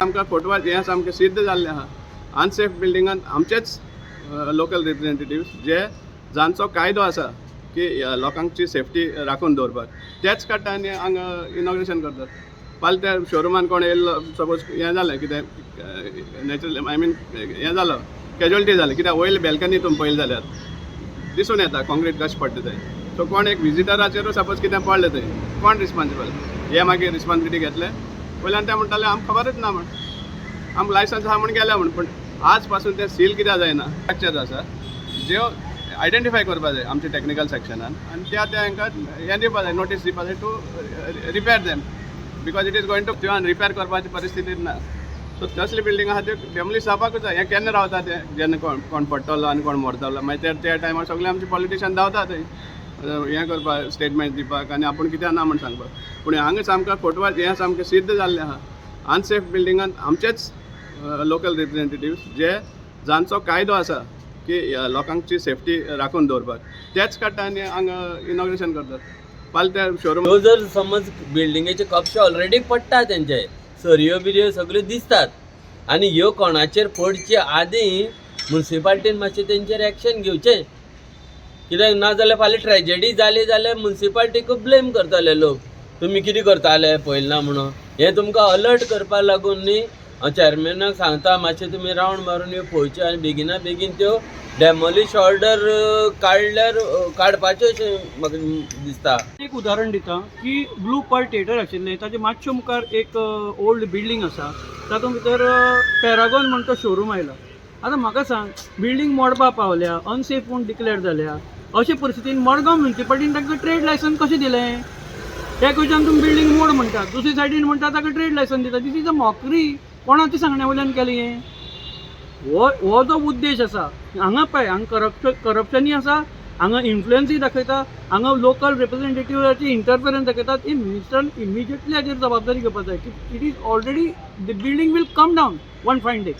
आमकां फोटवार हें सामकें सिद्ध जाल्लें आहा. अनसेफ बिल्डिंगान आमचेच लोकल रिप्रेझेंटेटिव्स जे जांचो कायदो आसा की लोकांची सेफ्टी राखून दवरपाक तेच काडटा आनी हांगा इनॉग्रेशन करतात. फाल्यां त्या शोरुमान कोण येयल्लो सपोज हें जालें कितें नॅचरल आय मीन हें जालो कॅज्युअलिटी जाली कित्याक वयर बॅल्कनी तुमी पळयलें जाल्यार दिसून येता कॉन्क्रीट कशें पडटा थंय. सो कोण एक विजिटराचेरूच सपोज कितें पडलें थंय कोण रिस्पॉन्सिबल हे मागीर रिस्पॉन्सिबिलिटी घेतले. वयल्यान ते म्हणटाले आमकां खबरच ना म्हण आमकां लायसन्स आहा म्हण गेल्या म्हण. पूण आज पासून ते सील कित्याक जायना स्ट्रक्चर आसा ज्यो आयडेंटिफाय करपा जाय आमच्या टॅक्निकल सेक्शनान आनी त्या हांकां हें दिवपा जाय नोटीस दिवपा जाय to repair them because it is going to तुवें रिपेर करपाची परिस्थिती ना. सो तसली बिल्डिंग आहा त्यो डेमोलिश जावपाकूच जाय. हें केन्ना रावता ते जेन्ना कोण पडटलो आनी कोण मरतलो मागीर त्या टायमार सगळे आमचे पॉलिटिशियन धांवता थंय हें करपाक स्टेटमेंट दिवपाक आनी आपूण कित्याक ना म्हण सांगपाक. पूण हांगा सामकें फोटवार हें सामकें सिद्ध जाल्लें आहा. अनसेफ बिल्डिंगान आमचेच लोकल रिप्रेझेंटेटिव्स जे जांचो कायदो आसा की लोकांची सेफ्टी राखून दवरपाक तेच काडटा आनी हांगा इनॉग्रेशन करतात. फाल्यां त्या शोरूम जर समज बिल्डिंगेचे कपशे ऑलरेडी पडटा तेंचे सरयो बिरयो सगळ्यो दिसतात आनी ह्यो कोणाचेर पडचे आदीं मुन्सिपाल्टीन मातशें तेंचेर एक्शन घेवचें. कित्याक ना जाल्यार फाल्यां ट्रॅजेडी जाली जाल्यार मुन्सिपाल्टीकूच ब्लेम करतले लोक तुमी कितें करताले पळयलें ना म्हणून. हें तुमकां अलर्ट करपा लागून न्ही हांव चॅरमॅनाक सांगता मातशें तुमी रावंड मारून येवन पळोवचें आनी बेगिना बेगीन त्यो डेमोलिश ऑर्डर काडल्यार काडपाच्यो अशें म्हाका दिसता. एक उदाहरण दिता की ब्लू पर्ल थिएटर आशिल्लें ताचे मातशे मुखार एक ओल्ड बिल्डींग आसा तातूंत भितर पॅरागॉन म्हणटा तो शोरूम आयला. आतां म्हाका सांग बिल्डींग मोडपा पावल्या अनसेफ म्हूण डिक्लेअर जाल्या अशे परिस्थितीन मडगांव म्युनिसिपाल्टीन ताका ट्रेड लायसन्स कशें दिलें. त्या कडच्यान तुमी बिल्डींग मोड म्हणटात दुसरे सायडीन म्हणटा ताका ट्रेड लायसन्स दिता. This is a mockery. कोणाच्या सांगण्या वयल्यान केलें हें. हो जो उद्देश आसा हांगा पळय हांगा करप्शनूय आसा हांगा इन्फ्लुएन्सूय दाखयता हांगा लोकल रिप्रेझेंटेटिव्हाची इंटरफरन्स दाखयतात. मिनिस्टरान इमिजिएटली हाचेर जबाबदारी घेवपाक जाय की it is already the building will come down one fine day.